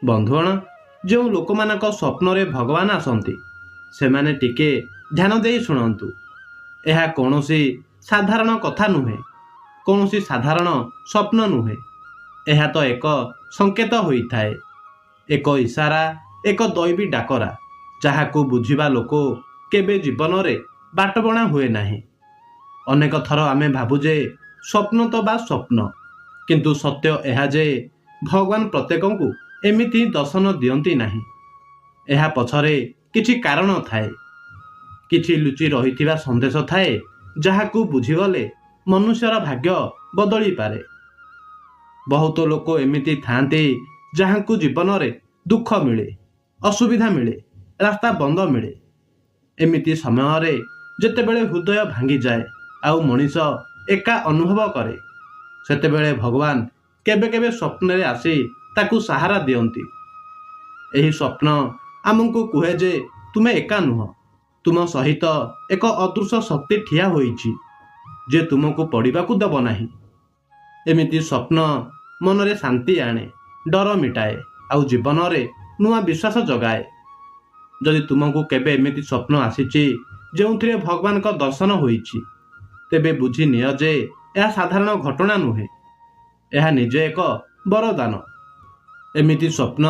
ବନ୍ଧୁଗଣ, ଯେଉଁ ଲୋକମାନଙ୍କ ସ୍ୱପ୍ନରେ ଭଗବାନ ଆସନ୍ତି ସେମାନେ ଟିକେ ଧ୍ୟାନ ଦେଇ ଶୁଣନ୍ତୁ। ଏହା କୌଣସି ସାଧାରଣ କଥା ନୁହେଁ, କୌଣସି ସାଧାରଣ ସ୍ୱପ୍ନ ନୁହେଁ। ଏହା ତ ଏକ ସଂକେତ ହୋଇଥାଏ, ଏକ ଇସାରା, ଏକ ଦୈବୀ ଡାକରା, ଯାହାକୁ ବୁଝିବା ଲୋକ କେବେ ଜୀବନରେ ବାଟବଣା ହୁଏ ନାହିଁ। ଅନେକ ଥର ଆମେ ଭାବୁ ଯେ ସ୍ୱପ୍ନ ତ ବା ସ୍ୱପ୍ନ, କିନ୍ତୁ ସତ୍ୟ ଏହା ଯେ ଭଗବାନ ପ୍ରତ୍ୟେକଙ୍କୁ ଏମିତି ଦର୍ଶନ ଦିଅନ୍ତି ନାହିଁ। ଏହା ପଛରେ କିଛି କାରଣ ଥାଏ, କିଛି ଲୁଚି ରହିଥିବା ସନ୍ଦେଶ ଥାଏ, ଯାହାକୁ ବୁଝିଗଲେ ମନୁଷ୍ୟର ଭାଗ୍ୟ ବଦଳିପାରେ। ବହୁତ ଲୋକ ଏମିତି ଥାଆନ୍ତି ଯାହାଙ୍କୁ ଜୀବନରେ ଦୁଃଖ ମିଳେ, ଅସୁବିଧା ମିଳେ, ରାସ୍ତା ବନ୍ଦ ମିଳେ। ଏମିତି ସମୟରେ ଯେତେବେଳେ ହୃଦୟ ଭାଙ୍ଗିଯାଏ ଆଉ ମଣିଷ ଏକା ଅନୁଭବ କରେ, ସେତେବେଳେ ଭଗବାନ କେବେ କେବେ ସ୍ୱପ୍ନରେ ଆସି ତାକୁ ସାହାରା ଦିଅନ୍ତି। ଏହି ସ୍ୱପ୍ନ ଆମକୁ କୁହେ ଯେ ତୁମେ ଏକା ନୁହଁ, ତୁମ ସହିତ ଏକ ଅଦୃଶ୍ୟ ଶକ୍ତି ଠିଆ ହୋଇଛି ଯେ ତୁମକୁ ପଡ଼ିବାକୁ ଦେବ ନାହିଁ। ଏମିତି ସ୍ୱପ୍ନ ମନରେ ଶାନ୍ତି ଆଣେ, ଡର ମିଟାଏ ଆଉ ଜୀବନରେ ନୂଆ ବିଶ୍ୱାସ ଜଗାଏ। ଯଦି ତୁମକୁ କେବେ ଏମିତି ସ୍ୱପ୍ନ ଆସିଛି ଯେଉଁଥିରେ ଭଗବାନଙ୍କ ଦର୍ଶନ ହୋଇଛି, ତେବେ ବୁଝି ନିଅ ଯେ ଏହା ସାଧାରଣ ଘଟଣା ନୁହେଁ, ଏହା ନିଜେ ଏକ ବରଦାନ। ଏମିତି ସ୍ୱପ୍ନ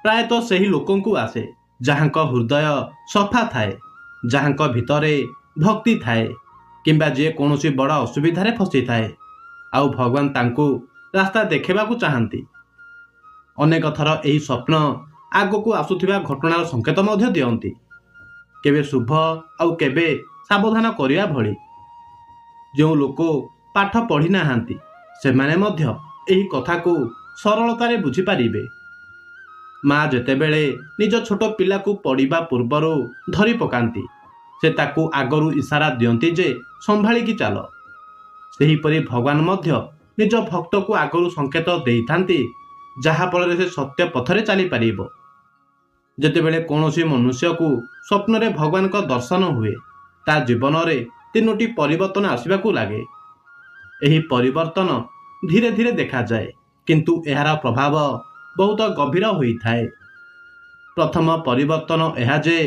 ପ୍ରାୟତଃ ସେହି ଲୋକଙ୍କୁ ଆସେ ଯାହାଙ୍କ ହୃଦୟ ସଫା ଥାଏ, ଯାହାଙ୍କ ଭିତରେ ଭକ୍ତି ଥାଏ, କିମ୍ବା ଯିଏ କୌଣସି ବଡ଼ ଅସୁବିଧାରେ ଫସିଥାଏ ଆଉ ଭଗବାନ ତାଙ୍କୁ ରାସ୍ତା ଦେଖାଇବାକୁ ଚାହାନ୍ତି। ଅନେକ ଥର ଏହି ସ୍ୱପ୍ନ ଆଗକୁ ଆସୁଥିବା ଘଟଣାର ସଂକେତ ମଧ୍ୟ ଦିଅନ୍ତି, କେବେ ଶୁଭ ଆଉ କେବେ ସାବଧାନ କରିବା ଭଳି। ଯେଉଁ ଲୋକ ପାଠ ପଢ଼ି ନାହାନ୍ତି ସେମାନେ ମଧ୍ୟ ଏହି କଥାକୁ ସରଳତାରେ ବୁଝିପାରିବେ। ମା ଯେତେବେଳେ ନିଜ ଛୋଟ ପିଲାକୁ ପଡ଼ିବା ପୂର୍ବରୁ ଧରି ପକାନ୍ତି, ସେ ତାକୁ ଆଗରୁ ଇସାରା ଦିଅନ୍ତି ଯେ ସମ୍ଭାଳିକି ଚାଲ। ସେହିପରି ଭଗବାନ ମଧ୍ୟ ନିଜ ଭକ୍ତକୁ ଆଗରୁ ସଂକେତ ଦେଇଥାନ୍ତି, ଯାହାଫଳରେ ସେ ସତ୍ୟ ପଥରେ ଚାଲିପାରିବ। ଯେତେବେଳେ କୌଣସି ମନୁଷ୍ୟକୁ ସ୍ୱପ୍ନରେ ଭଗବାନଙ୍କ ଦର୍ଶନ ହୁଏ, ତା ଜୀବନରେ 3ଟି ପରିବର୍ତ୍ତନ ଆସିବାକୁ ଲାଗେ। ଏହି ପରିବର୍ତ୍ତନ ଧୀରେ ଧୀରେ ଦେଖାଯାଏ, କିନ୍ତୁ ଏହାର ପ୍ରଭାବ ବହୁତ ଗଭୀର ହୋଇଥାଏ। ପ୍ରଥମ ପରିବର୍ତ୍ତନ ଏହା ଯେ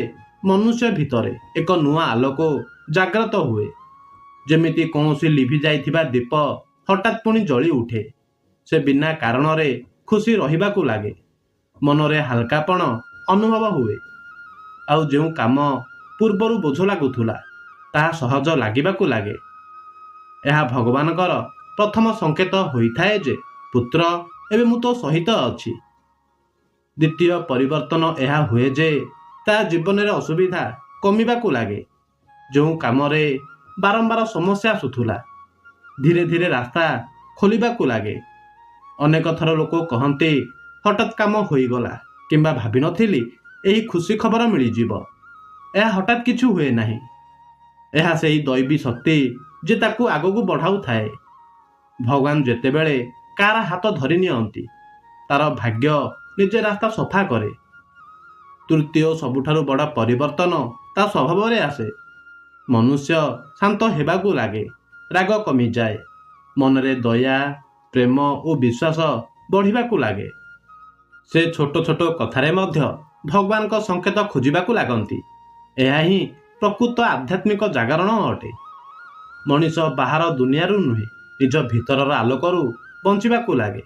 ମନୁଷ୍ୟ ଭିତରେ ଏକ ନୂଆ ଆଲୋକ ଜାଗ୍ରତ ହୁଏ, ଯେମିତି କୌଣସି ଲିଭି ଯାଇଥିବା ଦୀପ ହଠାତ୍ ପୁଣି ଜଳି ଉଠେ। ସେ ବିନା କାରଣରେ ଖୁସି ରହିବାକୁ ଲାଗେ, ମନରେ ହାଲକାପଣ ଅନୁଭବ ହୁଏ, ଆଉ ଯେଉଁ କାମ ପୂର୍ବରୁ ବୋଝ ଲାଗୁଥିଲା ତାହା ସହଜ ଲାଗିବାକୁ ଲାଗେ। ଏହା ଭଗବାନଙ୍କର ପ୍ରଥମ ସଂକେତ ହୋଇଥାଏ ଯେ ପୁତ୍ର, ଏବେ ମୁଁ ତୋ ସହିତ ଅଛି। ଦ୍ୱିତୀୟ ପରିବର୍ତ୍ତନ ଏହା ହୁଏ ଯେ ତା ଜୀବନରେ ଅସୁବିଧା କମିବାକୁ ଲାଗେ। ଯେଉଁ କାମରେ ବାରମ୍ବାର ସମସ୍ୟା ଆସୁଥିଲା, ଧୀରେ ଧୀରେ ରାସ୍ତା ଖୋଲିବାକୁ ଲାଗେ। ଅନେକ ଥର ଲୋକ କହନ୍ତି ହଠାତ୍ କାମ ହୋଇଗଲା, କିମ୍ବା ଭାବିନଥିଲି ଏହି ଖୁସି ଖବର ମିଳିଯିବ। ଏହା ହଠାତ୍ କିଛି ହୁଏ ନାହିଁ, ଏହା ସେହି ଦୈବୀ ଶକ୍ତି ଯେ ତାକୁ ଆଗକୁ ବଢ଼ାଉଥାଏ। ଭଗବାନ ଯେତେବେଳେ କାହାର ହାତ ଧରି ନିଅନ୍ତି, ତାର ଭାଗ୍ୟ ନିଜେ ରାସ୍ତା ସଫା କରେ। ତୃତୀୟ ସବୁଠାରୁ ବଡ଼ ପରିବର୍ତ୍ତନ ତା ସ୍ୱଭାବରେ ଆସେ। ମନୁଷ୍ୟ ଶାନ୍ତ ହେବାକୁ ଲାଗେ, ରାଗ କମିଯାଏ, ମନରେ ଦୟା, ପ୍ରେମ ଓ ବିଶ୍ୱାସ ବଢ଼ିବାକୁ ଲାଗେ। ସେ ଛୋଟ ଛୋଟ କଥାରେ ମଧ୍ୟ ଭଗବାନଙ୍କ ସଂକେତ ଖୋଜିବାକୁ ଲାଗନ୍ତି। ଏହା ହିଁ ପ୍ରକୃତ ଆଧ୍ୟାତ୍ମିକ ଜାଗରଣ ଅଟେ। ମଣିଷ ବାହାର ଦୁନିଆରୁ ନୁହେଁ, ନିଜ ଭିତରର ଆଲୋକରୁ ବଞ୍ଚିବାକୁ ଲାଗେ।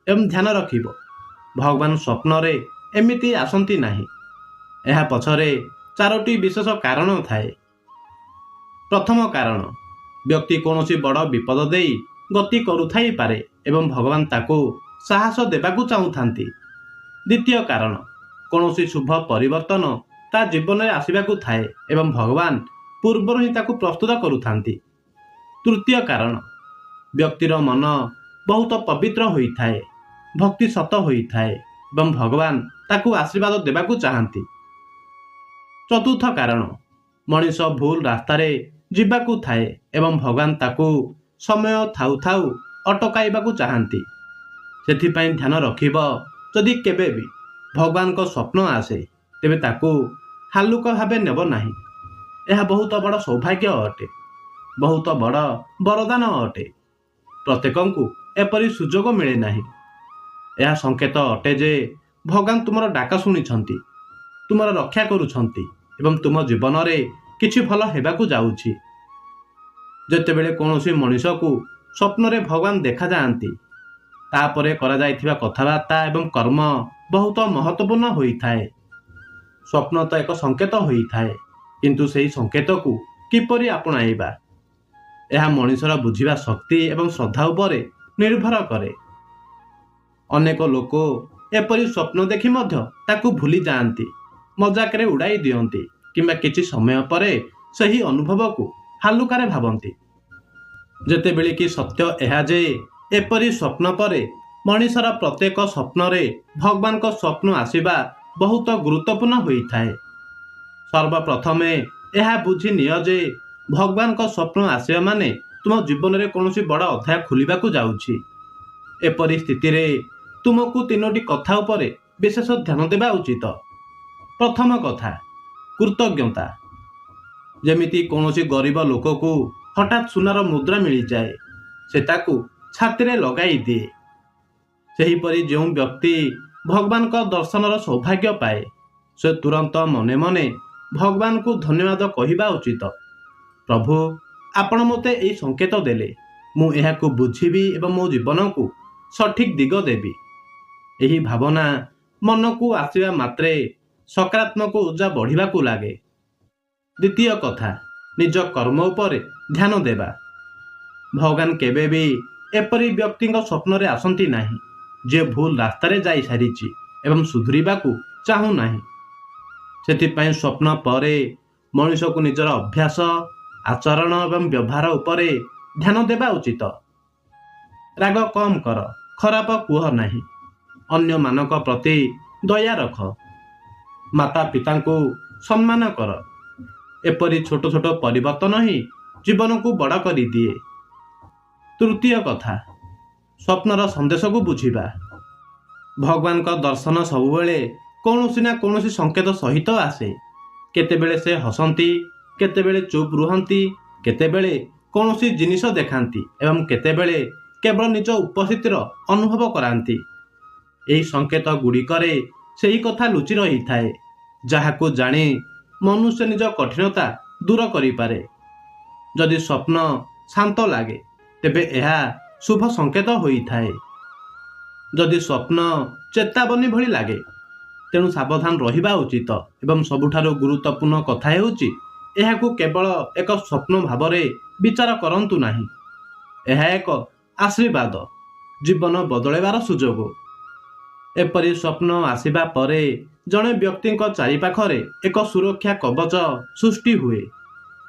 ଏବଂ ଧ୍ୟାନ ରଖିବ, ଭଗବାନ ସ୍ୱପ୍ନରେ ଏମିତି ଆସନ୍ତି ନାହିଁ। ଏହା ପଛରେ 4ଟି ବିଶେଷ କାରଣ ଥାଏ। ପ୍ରଥମ କାରଣ, ବ୍ୟକ୍ତି କୌଣସି ବଡ଼ ବିପଦ ଦେଇ ଗତି କରୁଥାଇପାରେ ଏବଂ ଭଗବାନ ତାକୁ ସାହସ ଦେବାକୁ ଚାହୁଁଥାନ୍ତି। ଦ୍ୱିତୀୟ କାରଣ, କୌଣସି ଶୁଭ ପରିବର୍ତ୍ତନ ତା ଜୀବନରେ ଆସିବାକୁ ଥାଏ ଏବଂ ଭଗବାନ ପୂର୍ବରୁ ହିଁ ତାକୁ ପ୍ରସ୍ତୁତ କରୁଥାନ୍ତି। ତୃତୀୟ କାରଣ, ବ୍ୟକ୍ତିର ମନ ବହୁତ ପବିତ୍ର ହୋଇଥାଏ, ଭକ୍ତି ସତ ହୋଇଥାଏ ଏବଂ ଭଗବାନ ତାକୁ ଆଶୀର୍ବାଦ ଦେବାକୁ ଚାହାନ୍ତି। ଚତୁର୍ଥ କାରଣ, ମଣିଷ ଭୁଲ ରାସ୍ତାରେ ଯିବାକୁ ଥାଏ ଏବଂ ଭଗବାନ ତାକୁ ସମୟ ଥାଉ ଥାଉ ଅଟକାଇବାକୁ ଚାହାନ୍ତି। ସେଥିପାଇଁ ଧ୍ୟାନ ରଖିବ, ଯଦି କେବେ ବି ଭଗବାନଙ୍କ ସ୍ୱପ୍ନ ଆସେ, ତେବେ ତାକୁ ହାଲୁକା ଭାବେ ନେବ ନାହିଁ। ଏହା ବହୁତ ବଡ଼ ସୌଭାଗ୍ୟ ଅଟେ, ବହୁତ ବଡ଼ ବରଦାନ ଅଟେ। ପ୍ରତ୍ୟେକଙ୍କୁ ଏପରି ସୁଯୋଗ ମିଳେ ନାହିଁ। ଏହା ସଂକେତ ଅଟେ ଯେ ଭଗବାନ ତୁମର ଡାକ ଶୁଣିଛନ୍ତି, ତୁମର ରକ୍ଷା କରୁଛନ୍ତି ଏବଂ ତୁମ ଜୀବନରେ କିଛି ଭଲ ହେବାକୁ ଯାଉଛି। ଯେତେବେଳେ କୌଣସି ମଣିଷକୁ ସ୍ୱପ୍ନରେ ଭଗବାନ ଦେଖାଯାଆନ୍ତି, ତାପରେ କରାଯାଇଥିବା କଥାବାର୍ତ୍ତା ଏବଂ କର୍ମ ବହୁତ ମହତ୍ତ୍ୱପୂର୍ଣ୍ଣ ହୋଇଥାଏ। ସ୍ୱପ୍ନ ତ ଏକ ସଂକେତ ହୋଇଥାଏ, କିନ୍ତୁ ସେହି ସଂକେତକୁ କିପରି ଆପଣାଇବା, ଏହା ମଣିଷର ବୁଝିବା ଶକ୍ତି ଏବଂ ଶ୍ରଦ୍ଧା ଉପରେ ନିର୍ଭର କରେ। ଅନେକ ଲୋକ ଏପରି ସ୍ୱପ୍ନ ଦେଖି ମଧ୍ୟ ତାକୁ ଭୁଲି ଯାଆନ୍ତି, ମଜାକରେ ଉଡ଼ାଇ ଦିଅନ୍ତି କିମ୍ବା କିଛି ସମୟ ପରେ ସେହି ଅନୁଭବକୁ ହାଲୁକାରେ ଭାବନ୍ତି। ଯେତେବେଳେ କି ସତ୍ୟ ଏହା ଯେ ଏପରି ସ୍ୱପ୍ନ ପରେ ମଣିଷର ପ୍ରତ୍ୟେକ ସ୍ୱପ୍ନରେ ଭଗବାନଙ୍କ ସ୍ୱପ୍ନ ଆସିବା ବହୁତ ଗୁରୁତ୍ୱପୂର୍ଣ୍ଣ ହୋଇଥାଏ। ସର୍ବପ୍ରଥମେ ଏହା ବୁଝି ନିଅ ଯେ ଭଗବାନଙ୍କ ସ୍ୱପ୍ନ ଆସିବା ମାନେ ତୁମ ଜୀବନରେ କୌଣସି ବଡ଼ ଅଧ୍ୟାୟ ଖୋଲିବାକୁ ଯାଉଛି। ଏପରି ସ୍ଥିତିରେ ତୁମକୁ 3ଟି କଥା ଉପରେ ବିଶେଷ ଧ୍ୟାନ ଦେବା ଉଚିତ। ପ୍ରଥମ କଥା, କୃତଜ୍ଞତା। ଯେମିତି କୌଣସି ଗରିବ ଲୋକକୁ ହଠାତ୍ ସୁନାର ମୁଦ୍ରା ମିଳିଯାଏ, ସେ ତାକୁ ଛାତିରେ ଲଗାଇ ଦିଏ। ସେହିପରି ଯେଉଁ ବ୍ୟକ୍ତି ଭଗବାନଙ୍କ ଦର୍ଶନର ସୌଭାଗ୍ୟ ପାଏ, ସେ ତୁରନ୍ତ ମନେ ମନେ ଭଗବାନଙ୍କୁ ଧନ୍ୟବାଦ କହିବା ଉଚିତ। ପ୍ରଭୁ, ଆପଣ ମୋତେ ଏହି ସଂକେତ ଦେଲେ, ମୁଁ ଏହାକୁ ବୁଝିବି ଏବଂ ମୋ ଜୀବନକୁ ସଠିକ୍ ଦିଗ ଦେବି। ଏହି ଭାବନା ମନକୁ ଆସିବା ମାତ୍ରେ ସକାରାତ୍ମକ ଊର୍ଜା ବଢ଼ିବାକୁ ଲାଗେ। ଦ୍ୱିତୀୟ କଥା, ନିଜ କର୍ମ ଉପରେ ଧ୍ୟାନ ଦେବା। ଭଗବାନ କେବେ ବି ଏପରି ବ୍ୟକ୍ତିଙ୍କ ସ୍ୱପ୍ନରେ ଆସନ୍ତି ନାହିଁ ଯିଏ ଭୁଲ ରାସ୍ତାରେ ଯାଇସାରିଛି ଏବଂ ସୁଧୁରିବାକୁ ଚାହୁଁନାହିଁ। ସେଥିପାଇଁ ସ୍ୱପ୍ନ ପରେ ମଣିଷକୁ ନିଜର ଅଭ୍ୟାସ, ଆଚରଣ ଏବଂ ବ୍ୟବହାର ଉପରେ ଧ୍ୟାନ ଦେବା ଉଚିତ। ରାଗ କମ୍ କର, ଖରାପ କୁହ ନାହିଁ। ଅନ୍ୟମାନଙ୍କ ପ୍ରତି ଦୟା ରଖ। ମାତା ପିତାଙ୍କୁ ସମ୍ମାନ କର। ଏପରି ଛୋଟ ଛୋଟ ପରିବର୍ତ୍ତନ ହିଁ ଜୀବନକୁ ବଡ଼ କରିଦିଏ। ତୃତୀୟ କଥା, ସ୍ୱପ୍ନର ସନ୍ଦେଶକୁ ବୁଝିବା। ଭଗବାନଙ୍କ ଦର୍ଶନ ସବୁବେଳେ କୌଣସି ନା କୌଣସି ସଂକେତ ସହିତ ଆସେ। କେତେବେଳେ ସେ ହସନ୍ତି, କେତେବେଳେ ଚୁପ୍ ରୁହନ୍ତି, କେତେବେଳେ କୌଣସି ଜିନିଷ ଦେଖାନ୍ତି ଏବଂ କେତେବେଳେ କେବଳ ନିଜ ଉପସ୍ଥିତିର ଅନୁଭବ କରାନ୍ତି। ଏହି ସଂକେତ ଗୁଡ଼ିକରେ ସେହି କଥା ଲୁଚି ରହିଥାଏ ଯାହାକୁ ଜାଣି ମନୁଷ୍ୟ ନିଜ କଠିନତା ଦୂର କରିପାରେ। ଯଦି ସ୍ୱପ୍ନ ଶାନ୍ତ ଲାଗେ, ତେବେ ଏହା ଶୁଭ ସଂକେତ ହୋଇଥାଏ। ଯଦି ସ୍ୱପ୍ନ ଚେତାବନୀ ଭଳି ଲାଗେ, ତେଣୁ ସାବଧାନ ରହିବା ଉଚିତ ଏବଂ ସବୁଠାରୁ ଗୁରୁତ୍ୱପୂର୍ଣ୍ଣ କଥା ହେଉଛି ଏହାକୁ କେବଳ ଏକ ସ୍ୱପ୍ନ ଭାବରେ ବିଚାର କରନ୍ତୁ ନାହିଁ। ଏହା ଏକ ଆଶୀର୍ବାଦ, ଜୀବନ ବଦଳାଇବାର ସୁଯୋଗ। ଏପରି ସ୍ୱପ୍ନ ଆସିବା ପରେ ଜଣେ ବ୍ୟକ୍ତିଙ୍କ ଚାରିପାଖରେ ଏକ ସୁରକ୍ଷା କବଚ ସୃଷ୍ଟି ହୁଏ,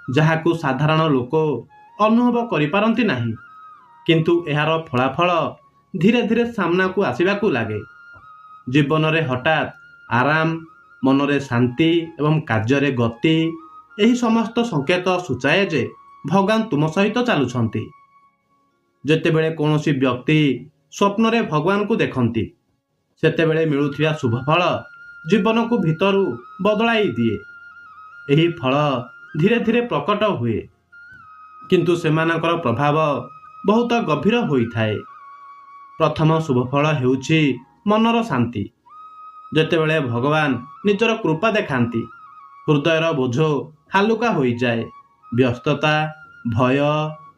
ଯାହାକୁ ସାଧାରଣ ଲୋକ ଅନୁଭବ କରିପାରନ୍ତି ନାହିଁ। କିନ୍ତୁ ଏହାର ଫଳାଫଳ ଧୀରେ ଧୀରେ ସାମ୍ନାକୁ ଆସିବାକୁ ଲାଗେ। ଜୀବନରେ ହଠାତ୍ ଆରାମ, ମନରେ ଶାନ୍ତି ଏବଂ କାର୍ଯ୍ୟରେ ଗତି, ଏହି ସମସ୍ତ ସଂକେତ ସୂଚାଏ ଯେ ଭଗବାନ ତୁମ ସହିତ ଚାଲୁଛନ୍ତି। ଯେତେବେଳେ କୌଣସି ବ୍ୟକ୍ତି ସ୍ୱପ୍ନରେ ଭଗବାନଙ୍କୁ ଦେଖନ୍ତି, ସେତେବେଳେ ମିଳୁଥିବା ଶୁଭଫଳ ଜୀବନକୁ ଭିତରୁ ବଦଳାଇ ଦିଏ। ଏହି ଫଳ ଧୀରେ ଧୀରେ ପ୍ରକଟ ହୁଏ, କିନ୍ତୁ ସେମାନଙ୍କର ପ୍ରଭାବ ବହୁତ ଗଭୀର ହୋଇଥାଏ। ପ୍ରଥମ ଶୁଭଫଳ ହେଉଛି ମନର ଶାନ୍ତି। ଯେତେବେଳେ ଭଗବାନ ନିଜର କୃପା ଦେଖାନ୍ତି, ହୃଦୟର ବୋଝ ହାଲୁକା ହୋଇଯାଏ। ବ୍ୟସ୍ତତା, ଭୟ,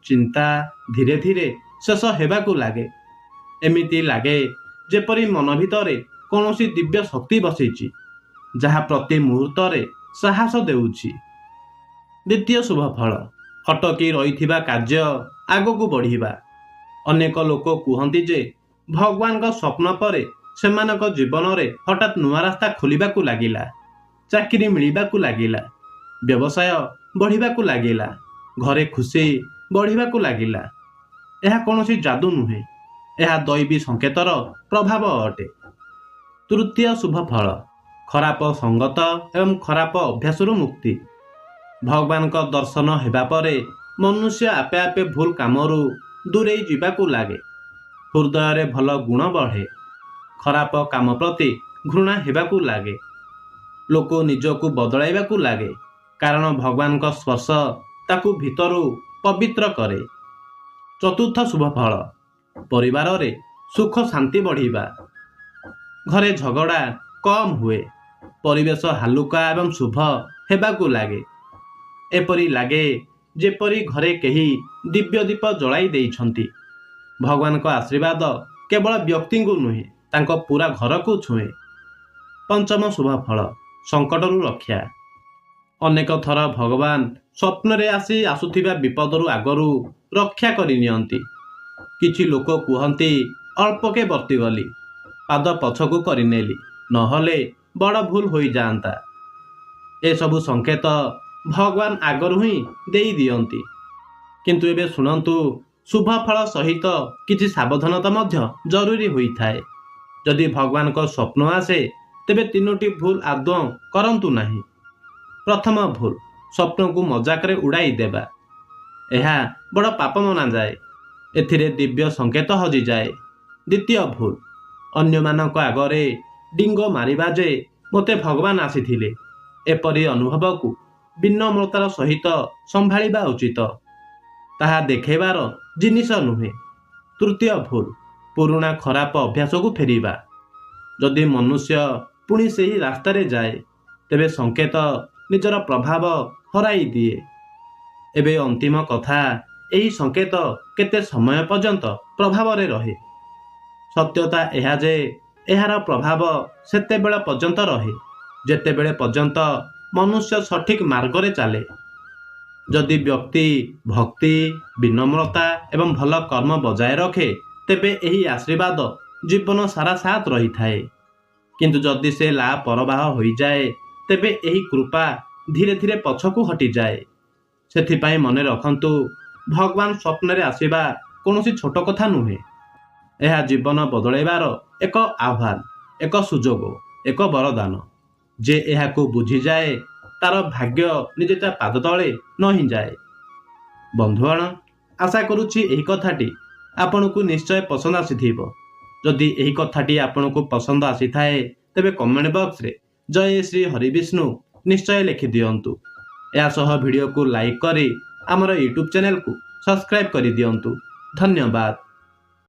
ଚିନ୍ତା ଧୀରେ ଧୀରେ ଶେଷ ହେବାକୁ ଲାଗେ। ଏମିତି ଲାଗେ ଯେପରି ମନ ଭିତରେ କୌଣସି ଦିବ୍ୟ ଶକ୍ତି ବସିଛି, ଯାହା ପ୍ରତି ମୁହୂର୍ତ୍ତରେ ସାହସ ଦେଉଛି। ଦ୍ୱିତୀୟ ଶୁଭଫଳ, ଅଟକି ରହିଥିବା କାର୍ଯ୍ୟ ଆଗକୁ ବଢ଼ିବା। ଅନେକ ଲୋକ କୁହନ୍ତି ଯେ ଭଗବାନଙ୍କ ସ୍ୱପ୍ନ ପରେ ସେମାନଙ୍କ ଜୀବନରେ ହଠାତ୍ ନୂଆ ରାସ୍ତା ଖୋଲିବାକୁ ଲାଗିଲା, ଚାକିରି ମିଳିବାକୁ ଲାଗିଲା, ବ୍ୟବସାୟ ବଢ଼ିବାକୁ ଲାଗିଲା, ଘରେ ଖୁସି ବଢ଼ିବାକୁ ଲାଗିଲା। ଏହା କୌଣସି ଯାଦୁ ନୁହେଁ, ଏହା ଦୈବୀ ସଂକେତର ପ୍ରଭାବ ଅଟେ। ତୃତୀୟ ଶୁଭଫଳ, ଖରାପ ସଙ୍ଗତ ଏବଂ ଖରାପ ଅଭ୍ୟାସରୁ ମୁକ୍ତି। ଭଗବାନଙ୍କ ଦର୍ଶନ ହେବା ପରେ ମନୁଷ୍ୟ ଆପେ ଆପେ ଭୁଲ କାମରୁ ଦୂରେଇ ଯିବାକୁ ଲାଗେ। ହୃଦୟରେ ଭଲ ଗୁଣ ବଢ଼େ। ଖରାପ କାମ ପ୍ରତି ଘୃଣା ହେବାକୁ ଲାଗେ। ଲୋକ ନିଜକୁ ବଦଳାଇବାକୁ ଲାଗେ, କାରଣ ଭଗବାନଙ୍କ ସ୍ପର୍ଶ ତାକୁ ଭିତରୁ ପବିତ୍ର କରେ। ଚତୁର୍ଥ ଶୁଭଫଳ, ପରିବାରରେ ସୁଖ ଶାନ୍ତି ବଢ଼ିବା। ଘରେ ଝଗଡ଼ା କମ୍ ହୁଏ, ପରିବେଶ ହାଲୁକା ଏବଂ ଶୁଭ ହେବାକୁ ଲାଗେ। ଏପରି ଲାଗେ ଯେପରି ଘରେ କେହି ଦିବ୍ୟ ଦୀପ ଜଳାଇ ଦେଇଛନ୍ତି। ଭଗବାନଙ୍କ ଆଶୀର୍ବାଦ କେବଳ ବ୍ୟକ୍ତିଙ୍କୁ ନୁହେଁ, ତାଙ୍କ ପୁରା ଘରକୁ ଛୁଏଁ। ପଞ୍ଚମ ଶୁଭ ଫଳ, ସଙ୍କଟରୁ ରକ୍ଷା। ଅନେକ ଥର ଭଗବାନ ସ୍ୱପ୍ନରେ ଆସି ଆସୁଥିବା ବିପଦରୁ ଆଗରୁ ରକ୍ଷା କରିନିଅନ୍ତି। କିଛି ଲୋକ କୁହନ୍ତି, ଅଳ୍ପକେ ବର୍ତ୍ତିଗଲି, ପାଦ ପଛକୁ କରିନେଲି, ନହେଲେ ବଡ଼ ଭୁଲ ହୋଇଯାଆନ୍ତା। ଏସବୁ ସଂକେତ ଭଗବାନ ଆଗରୁ ହିଁ ଦେଇ ଦିଅନ୍ତି। କିନ୍ତୁ ଏବେ ଶୁଣନ୍ତୁ, ଶୁଭ ଫଳ ସହିତ କିଛି ସାବଧାନତା ମଧ୍ୟ ଜରୁରୀ ହୋଇଥାଏ। ଯଦି ଭଗବାନଙ୍କ ସ୍ୱପ୍ନ ଆସେ, ତେବେ 3ଟି ଭୁଲ ଆଦୌ କରନ୍ତୁ ନାହିଁ। ପ୍ରଥମ ଭୁଲ, ସ୍ୱପ୍ନକୁ ମଜାକରେ ଉଡ଼ାଇ ଦେବା। ଏହା ବଡ଼ ପାପ ମନାଯାଏ। ଏଥିରେ ଦିବ୍ୟ ସଂକେତ ହଜିଯାଏ। ଦ୍ୱିତୀୟ ଭୁଲ, ଅନ୍ୟମାନଙ୍କ ଆଗରେ ଡିଙ୍ଗ ମାରିବା ଯେ ମୋତେ ଭଗବାନ ଆସିଥିଲେ, ଏପରି ଅନୁଭବକୁ ବିନମ୍ରତାର ସହିତ ସମ୍ଭାଳିବା ଉଚିତ। ତାହା ଦେଖାଇବାର ଜିନିଷ ନୁହେଁ। ତୃତୀୟ ଭୁଲ, ପୁରୁଣା ଖରାପ ଅଭ୍ୟାସକୁ ଫେରିବା। ଯଦି ମନୁଷ୍ୟ ପୁଣି ସେହି ରାସ୍ତାରେ ଯାଏ, ତେବେ ସଂକେତ ନିଜର ପ୍ରଭାବ ହରାଇ ଦିଏ। ଏବେ ଅନ୍ତିମ କଥା, ଏହି ସଂକେତ କେତେ ସମୟ ପର୍ଯ୍ୟନ୍ତ ପ୍ରଭାବରେ ରହେ? ସତ୍ୟତା ଏହା ଯେ ଏହାର ପ୍ରଭାବ ସେତେବେଳେ ପର୍ଯ୍ୟନ୍ତ ରହେ, ଯେତେବେଳେ ପର୍ଯ୍ୟନ୍ତ ମନୁଷ୍ୟ ସଠିକ୍ ମାର୍ଗରେ ଚାଲେ। ଯଦି ବ୍ୟକ୍ତି ଭକ୍ତି, ବିନମ୍ରତା ଏବଂ ଭଲ କର୍ମ ବଜାୟ ରଖେ, ତେବେ ଏହି ଆଶୀର୍ବାଦ ଜୀବନ ସାରା ସାଥ ରହିଥାଏ। କିନ୍ତୁ ଯଦି ସେ ଲାପରବାହ ହୋଇଯାଏ, ତେବେ ଏହି କୃପା ଧୀରେ ଧୀରେ ପଛକୁ ହଟିଯାଏ। ସେଥିପାଇଁ ମନେ ରଖନ୍ତୁ, ଭଗବାନ ସ୍ୱପ୍ନରେ ଆସିବା କୌଣସି ଛୋଟ କଥା ନୁହେଁ। ଏହା ଜୀବନ ବଦଳାଇବାର ଏକ ଆହ୍ୱାନ, ଏକ ସୁଯୋଗ, ଏକ ବରଦାନ। ଯେ ଏହାକୁ ବୁଝିଯାଏ, ତାର ଭାଗ୍ୟ ନିଜେ ତା ପାଦ ତଳେ ନଇଁଯାଏ। ବନ୍ଧୁଗଣ, ଆଶା କରୁଛି ଏହି କଥାଟି ଆପଣଙ୍କୁ ନିଶ୍ଚୟ ପସନ୍ଦ ଆସିଥିବ। ଯଦି ଏହି କଥାଟି ଆପଣଙ୍କୁ ପସନ୍ଦ ଆସିଥାଏ, ତେବେ କମେଣ୍ଟ ବକ୍ସରେ ଜୟ ଶ୍ରୀ ହରିବିଷ୍ଣୁ ନିଶ୍ଚୟ ଲେଖିଦିଅନ୍ତୁ। ଏହା ସହ ଭିଡ଼ିଓକୁ ଲାଇକ୍ କରି ଆମର ୟୁଟ୍ୟୁବ୍ ଚ୍ୟାନେଲକୁ ସବସ୍କ୍ରାଇବ୍ କରିଦିଅନ୍ତୁ। ଧନ୍ୟବାଦ।